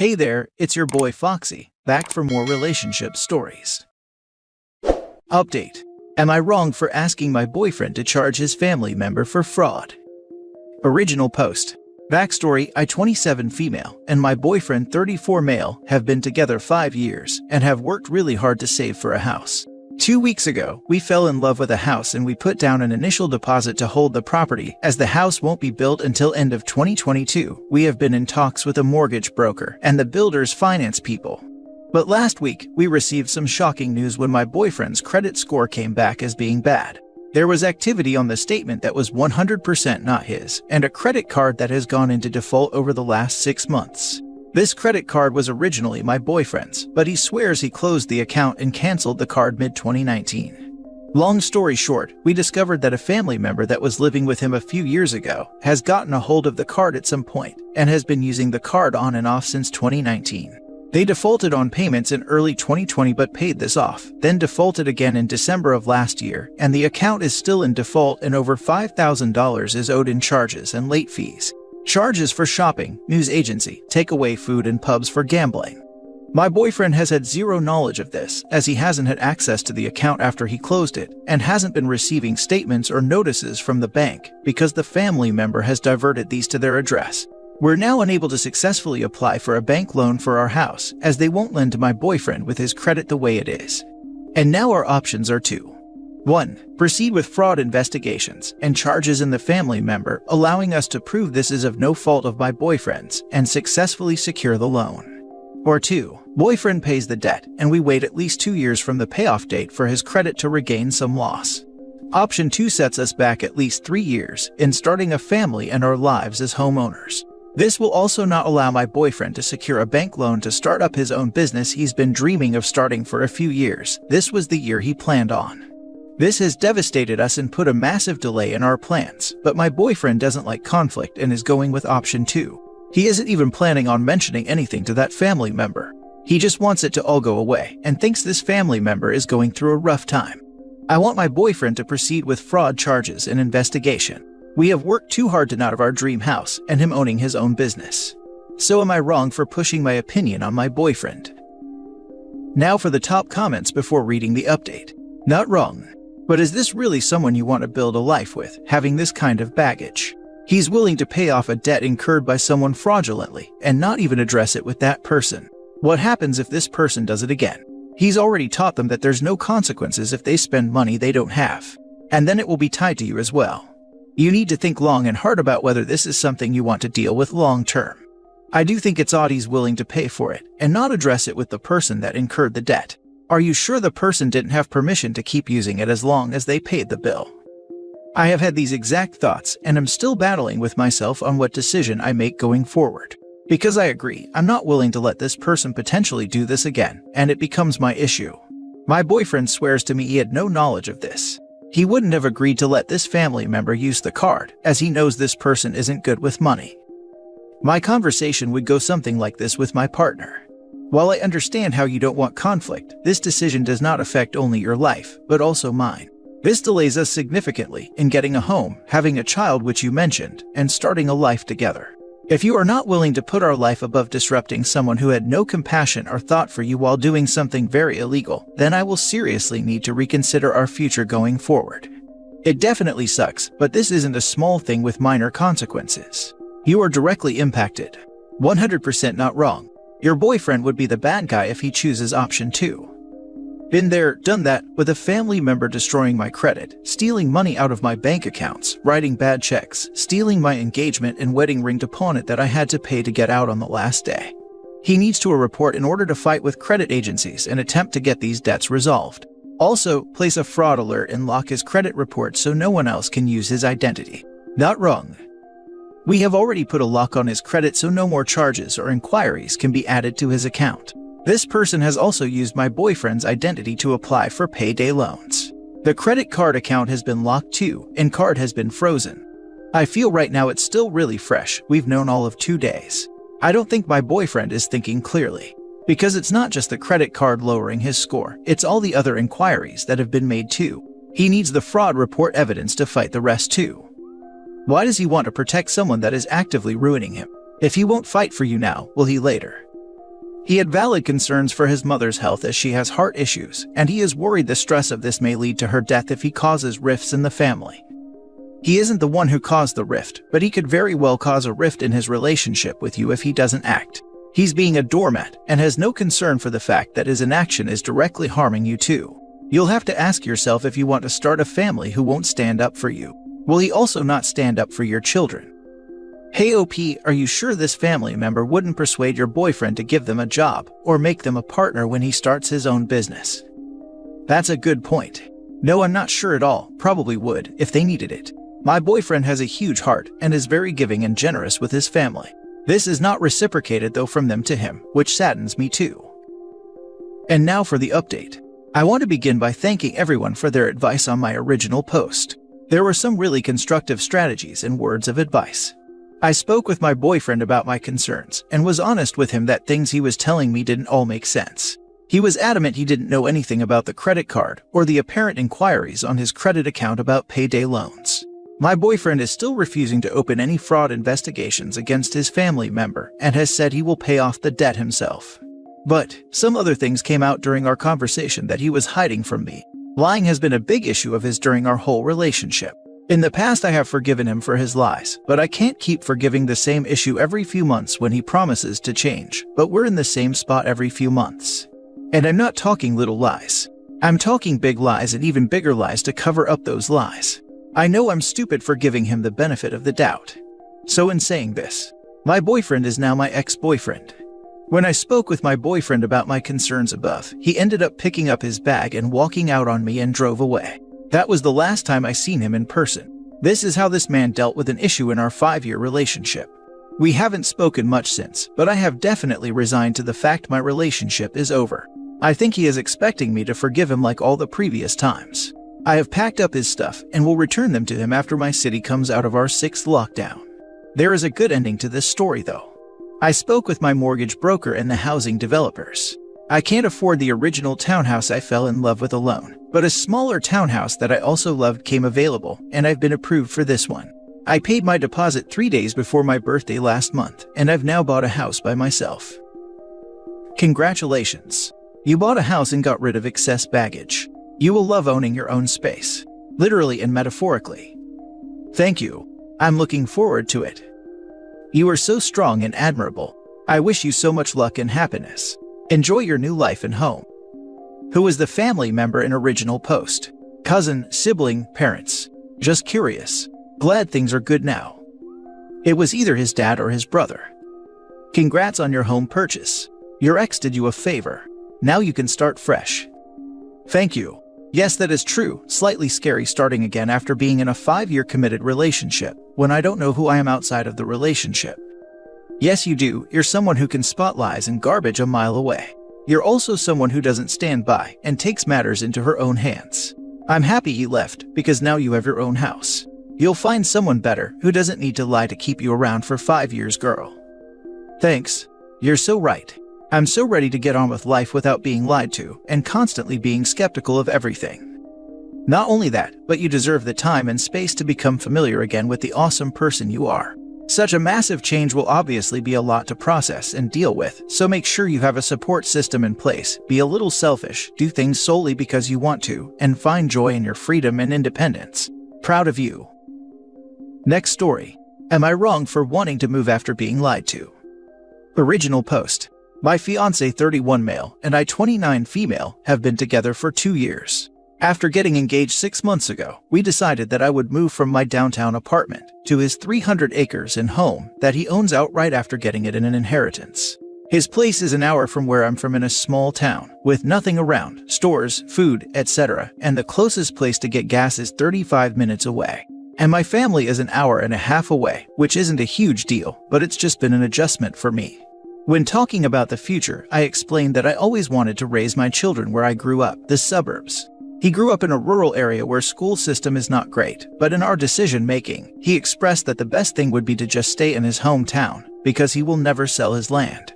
Hey there, it's your boy Foxy, back for more relationship stories. Update. Am I wrong for asking my boyfriend to charge his family member for fraud? Original post. Backstory: I 27 female and my boyfriend 34 male have been together 5 years and have worked really hard to save for a house. 2 weeks ago, we fell in love with a house and we put down an initial deposit to hold the property, as the house won't be built until end of 2022. We have been in talks with a mortgage broker and the builder's finance people. But last week, we received some shocking news when my boyfriend's credit score came back as being bad. There was activity on the statement that was 100% not his, and a credit card that has gone into default over the last 6 months. This credit card was originally my boyfriend's, but he swears he closed the account and canceled the card mid-2019. Long story short, we discovered that a family member that was living with him a few years ago has gotten a hold of the card at some point and has been using the card on and off since 2019. They defaulted on payments in early 2020 but paid this off, then defaulted again in December of last year, and the account is still in default and over $5,000 is owed in charges and late fees. Charges for shopping, news agency, takeaway food, and pubs for gambling. My boyfriend has had zero knowledge of this, as he hasn't had access to the account after he closed it, and hasn't been receiving statements or notices from the bank because the family member has diverted these to their address. We're now unable to successfully apply for a bank loan for our house, as they won't lend to my boyfriend with his credit the way it is. And now our options are 2. 1. Proceed with fraud investigations and charges in the family member, allowing us to prove this is of no fault of my boyfriend's and successfully secure the loan. Or 2. Boyfriend pays the debt and we wait at least 2 years from the payoff date for his credit to regain some loss. Option 2 sets us back at least 3 years in starting a family and our lives as homeowners. This will also not allow my boyfriend to secure a bank loan to start up his own business he's been dreaming of starting for a few years. This was the year he planned on. This has devastated us and put a massive delay in our plans, but my boyfriend doesn't like conflict and is going with option 2. He isn't even planning on mentioning anything to that family member. He just wants it to all go away and thinks this family member is going through a rough time. I want my boyfriend to proceed with fraud charges and investigation. We have worked too hard to not have our dream house and him owning his own business. So am I wrong for pushing my opinion on my boyfriend? Now for the top comments before reading the update. Not wrong. But is this really someone you want to build a life with, having this kind of baggage? He's willing to pay off a debt incurred by someone fraudulently and not even address it with that person. What happens if this person does it again? He's already taught them that there's no consequences if they spend money they don't have. And then it will be tied to you as well. You need to think long and hard about whether this is something you want to deal with long term. I do think it's odd he's willing to pay for it and not address it with the person that incurred the debt. Are you sure the person didn't have permission to keep using it as long as they paid the bill? I have had these exact thoughts and am still battling with myself on what decision I make going forward. Because I agree, I'm not willing to let this person potentially do this again, and it becomes my issue. My boyfriend swears to me he had no knowledge of this. He wouldn't have agreed to let this family member use the card, as he knows this person isn't good with money. My conversation would go something like this with my partner. While I understand how you don't want conflict, this decision does not affect only your life, but also mine. This delays us significantly in getting a home, having a child which you mentioned, and starting a life together. If you are not willing to put our life above disrupting someone who had no compassion or thought for you while doing something very illegal, then I will seriously need to reconsider our future going forward. It definitely sucks, but this isn't a small thing with minor consequences. You are directly impacted. 100% not wrong. Your boyfriend would be the bad guy if he chooses option 2. Been there, done that, with a family member destroying my credit, stealing money out of my bank accounts, writing bad checks, stealing my engagement and wedding ring to pawn it that I had to pay to get out on the last day. He needs to report in order to fight with credit agencies and attempt to get these debts resolved. Also, place a fraud alert and lock his credit report so no one else can use his identity. Not wrong. We have already put a lock on his credit so no more charges or inquiries can be added to his account. This person has also used my boyfriend's identity to apply for payday loans. The credit card account has been locked too, and card has been frozen. I feel right now it's still really fresh. We've known all of 2 days. I don't think my boyfriend is thinking clearly. Because it's not just the credit card lowering his score, it's all the other inquiries that have been made too. He needs the fraud report evidence to fight the rest too. Why does he want to protect someone that is actively ruining him? If he won't fight for you now, will he later? He had valid concerns for his mother's health as she has heart issues, and he is worried the stress of this may lead to her death if he causes rifts in the family. He isn't the one who caused the rift, but he could very well cause a rift in his relationship with you if he doesn't act. He's being a doormat and has no concern for the fact that his inaction is directly harming you too. You'll have to ask yourself if you want to start a family who won't stand up for you. Will he also not stand up for your children? Hey OP, are you sure this family member wouldn't persuade your boyfriend to give them a job or make them a partner when he starts his own business? That's a good point. No, I'm not sure at all. Probably would, if they needed it. My boyfriend has a huge heart and is very giving and generous with his family. This is not reciprocated though from them to him, which saddens me too. And now for the update. I want to begin by thanking everyone for their advice on my original post. There were some really constructive strategies and words of advice. I spoke with my boyfriend about my concerns and was honest with him that things he was telling me didn't all make sense. He was adamant he didn't know anything about the credit card or the apparent inquiries on his credit account about payday loans. My boyfriend is still refusing to open any fraud investigations against his family member and has said he will pay off the debt himself. But some other things came out during our conversation that he was hiding from me. Lying has been a big issue of his during our whole relationship. In the past I have forgiven him for his lies, but I can't keep forgiving the same issue every few months when he promises to change, but we're in the same spot every few months. And I'm not talking little lies. I'm talking big lies and even bigger lies to cover up those lies. I know I'm stupid for giving him the benefit of the doubt. So in saying this, my boyfriend is now my ex-boyfriend. When I spoke with my boyfriend about my concerns above, he ended up picking up his bag and walking out on me and drove away. That was the last time I seen him in person. This is how this man dealt with an issue in our 5-year relationship. We haven't spoken much since, but I have definitely resigned to the fact my relationship is over. I think he is expecting me to forgive him like all the previous times. I have packed up his stuff and will return them to him after my city comes out of our 6th lockdown. There is a good ending to this story though. I spoke with my mortgage broker and the housing developers. I can't afford the original townhouse I fell in love with alone, but a smaller townhouse that I also loved came available and I've been approved for this one. I paid my deposit 3 days before my birthday last month and I've now bought a house by myself. Congratulations. You bought a house and got rid of excess baggage. You will love owning your own space, literally and metaphorically. Thank you. I'm looking forward to it. You are so strong and admirable. I wish you so much luck and happiness. Enjoy your new life and home. Who was the family member in original post? Cousin, sibling, parents? Just curious. Glad things are good now. It was either his dad or his brother. Congrats on your home purchase. Your ex did you a favor. Now you can start fresh. Thank you. Yes, that is true. Slightly scary starting again after being in a 5-year committed relationship, when I don't know who I am outside of the relationship. Yes, you do. You're someone who can spot lies and garbage a mile away. You're also someone who doesn't stand by and takes matters into her own hands. I'm happy he left, because now you have your own house. You'll find someone better who doesn't need to lie to keep you around for 5 years, girl. Thanks. You're so right. I'm so ready to get on with life without being lied to and constantly being skeptical of everything. Not only that, but you deserve the time and space to become familiar again with the awesome person you are. Such a massive change will obviously be a lot to process and deal with, so make sure you have a support system in place, be a little selfish, do things solely because you want to, and find joy in your freedom and independence. Proud of you. Next story. Am I wrong for wanting to move after being lied to? Original post. My fiancé 31 male and I 29 female have been together for 2 years. After getting engaged 6 months ago, we decided that I would move from my downtown apartment to his 300 acres and home that he owns outright after getting it in an inheritance. His place is an hour from where I'm from in a small town, with nothing around, stores, food, etc., and the closest place to get gas is 35 minutes away. And my family is an hour and a half away, which isn't a huge deal, but it's just been an adjustment for me. When talking about the future, I explained that I always wanted to raise my children where I grew up, the suburbs. He grew up in a rural area where school system is not great, but in our decision-making, he expressed that the best thing would be to just stay in his hometown, because he will never sell his land.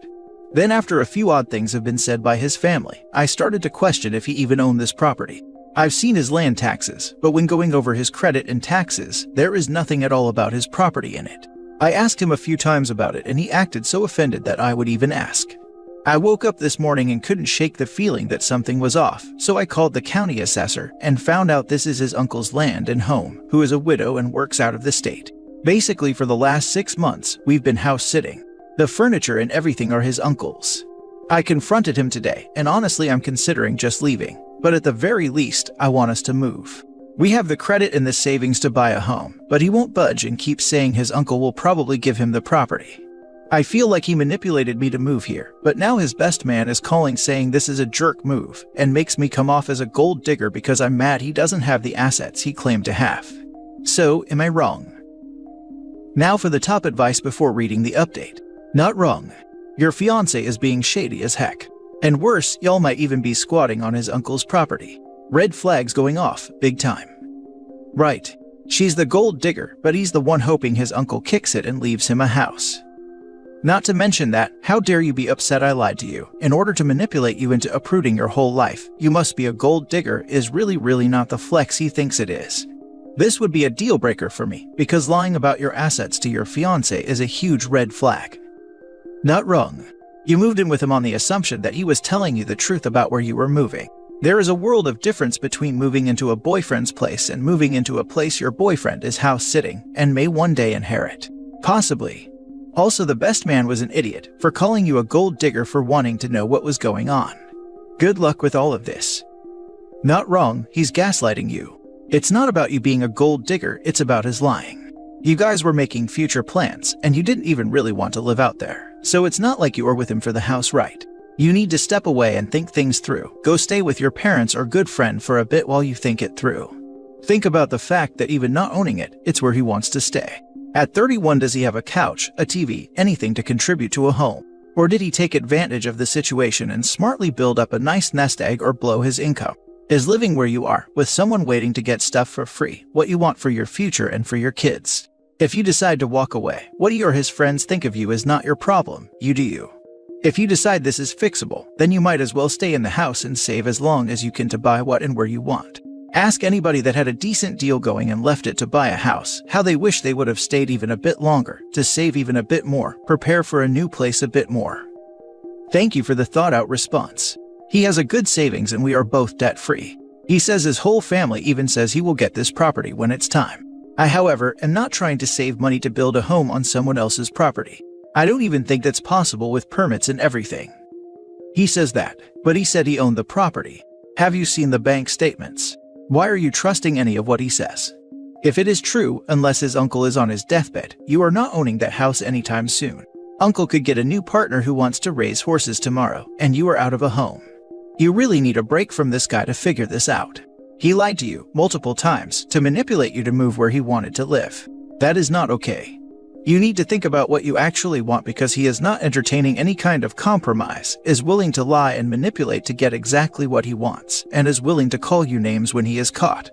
Then after a few odd things have been said by his family, I started to question if he even owned this property. I've seen his land taxes, but when going over his credit and taxes, there is nothing at all about his property in it. I asked him a few times about it and he acted so offended that I would even ask. I woke up this morning and couldn't shake the feeling that something was off, so I called the county assessor and found out this is his uncle's land and home, who is a widow and works out of the state. Basically, for the last 6 months, we've been house sitting. The furniture and everything are his uncle's. I confronted him today, and honestly I'm considering just leaving, but at the very least, I want us to move. We have the credit and the savings to buy a home, but he won't budge and keeps saying his uncle will probably give him the property. I feel like he manipulated me to move here, but now his best man is calling saying this is a jerk move and makes me come off as a gold digger because I'm mad he doesn't have the assets he claimed to have. So, am I wrong? Now for the top advice before reading the update. Not wrong. Your fiancé is being shady as heck. And worse, y'all might even be squatting on his uncle's property. Red flags going off, big time. Right. She's the gold digger, but he's the one hoping his uncle kicks it and leaves him a house. Not to mention that, how dare you be upset I lied to you? In order to manipulate you into uprooting your whole life, you must be a gold digger is really not the flex he thinks it is. This would be a deal breaker for me, because lying about your assets to your fiancé is a huge red flag. Not wrong. You moved in with him on the assumption that he was telling you the truth about where you were moving. There is a world of difference between moving into a boyfriend's place and moving into a place your boyfriend is house sitting and may one day inherit. Possibly. Also, the best man was an idiot for calling you a gold digger for wanting to know what was going on. Good luck with all of this. Not wrong, he's gaslighting you. It's not about you being a gold digger, it's about his lying. You guys were making future plans, and you didn't even really want to live out there. So it's not like you were with him for the house right. You need to step away and think things through. Go stay with your parents or good friend for a bit while you think it through. Think about the fact that even not owning it, it's where he wants to stay. At 31, does he have a couch, a TV, anything to contribute to a home? Or did he take advantage of the situation and smartly build up a nice nest egg or blow his income? Is living where you are, with someone waiting to get stuff for free, what you want for your future and for your kids? If you decide to walk away, what he or his friends think of you is not your problem, you do you. If you decide this is fixable, then you might as well stay in the house and save as long as you can to buy what and where you want. Ask anybody that had a decent deal going and left it to buy a house, how they wish they would have stayed even a bit longer, to save even a bit more, prepare for a new place a bit more. Thank you for the thought-out response. He has a good savings and we are both debt-free. He says his whole family even says he will get this property when it's time. I, however, am not trying to save money to build a home on someone else's property. I don't even think that's possible with permits and everything. He says that, but he said he owned the property. Have you seen the bank statements? Why are you trusting any of what he says? If it is true, unless his uncle is on his deathbed, you are not owning that house anytime soon. Uncle could get a new partner who wants to raise horses tomorrow, and you are out of a home. You really need a break from this guy to figure this out. He lied to you multiple times to manipulate you to move where he wanted to live. That is not okay. You need to think about what you actually want because he is not entertaining any kind of compromise, is willing to lie and manipulate to get exactly what he wants, and is willing to call you names when he is caught.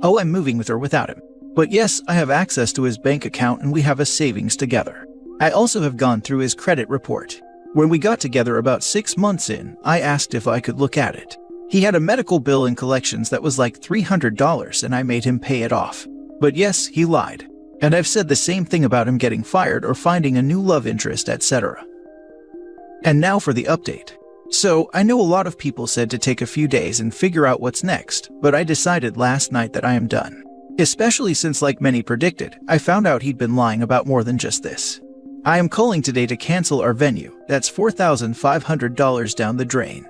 Oh, I'm moving with or without him. But yes, I have access to his bank account and we have a savings together. I also have gone through his credit report. When we got together about 6 months in, I asked if I could look at it. He had a medical bill in collections that was like $300 and I made him pay it off. But yes, he lied. And I've said the same thing about him getting fired or finding a new love interest, etc. And now for the update. So, I know a lot of people said to take a few days and figure out what's next, but I decided last night that I am done. Especially since, like many predicted, I found out he'd been lying about more than just this. I am calling today to cancel our venue. That's $4,500 down the drain.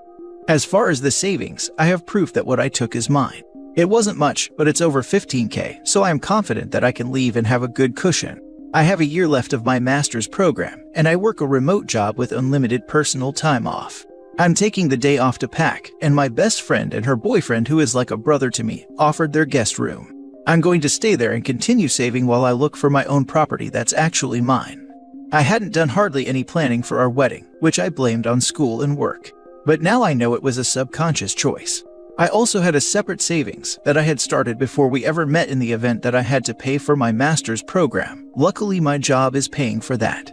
As far as the savings, I have proof that what I took is mine. It wasn't much, but it's over $15,000, so I am confident that I can leave and have a good cushion. I have a year left of my master's program, and I work a remote job with unlimited personal time off. I'm taking the day off to pack, and my best friend and her boyfriend, who is like a brother to me, offered their guest room. I'm going to stay there and continue saving while I look for my own property that's actually mine. I hadn't done hardly any planning for our wedding, which I blamed on school and work. But now I know it was a subconscious choice. I also had a separate savings that I had started before we ever met in the event that I had to pay for my master's program. Luckily, my job is paying for that.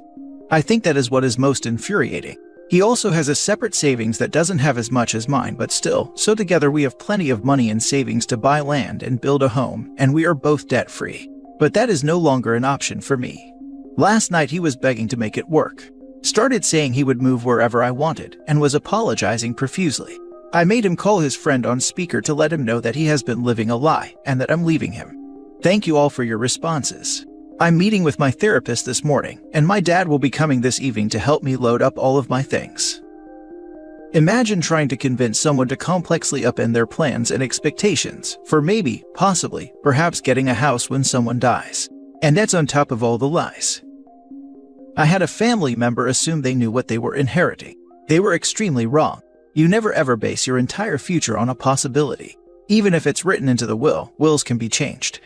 I think that is what is most infuriating. He also has a separate savings that doesn't have as much as mine, but still, so together we have plenty of money in savings to buy land and build a home, and we are both debt-free. But that is no longer an option for me. Last night he was begging to make it work. Started saying he would move wherever I wanted and was apologizing profusely. I made him call his friend on speaker to let him know that he has been living a lie and that I'm leaving him. Thank you all for your responses. I'm meeting with my therapist this morning, and my dad will be coming this evening to help me load up all of my things. Imagine trying to convince someone to complexly upend their plans and expectations for maybe, possibly, perhaps getting a house when someone dies. And that's on top of all the lies. I had a family member assume they knew what they were inheriting. They were extremely wrong. You never ever base your entire future on a possibility. Even if it's written into the will, wills can be changed.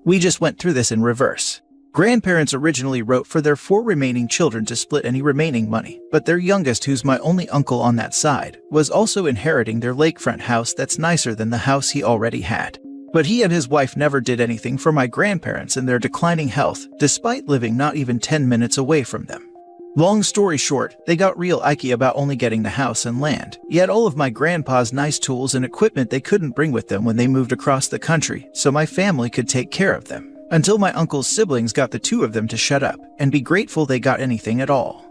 We just went through this in reverse. Grandparents originally wrote for their 4 remaining children to split any remaining money, but their youngest, who's my only uncle on that side, was also inheriting their lakefront house that's nicer than the house he already had. But he and his wife never did anything for my grandparents in their declining health, despite living not even 10 minutes away from them. Long story short, they got real icky about only getting the house and land, yet all of my grandpa's nice tools and equipment they couldn't bring with them when they moved across the country, so my family could take care of them. Until my uncle's siblings got the 2 of them to shut up and be grateful they got anything at all.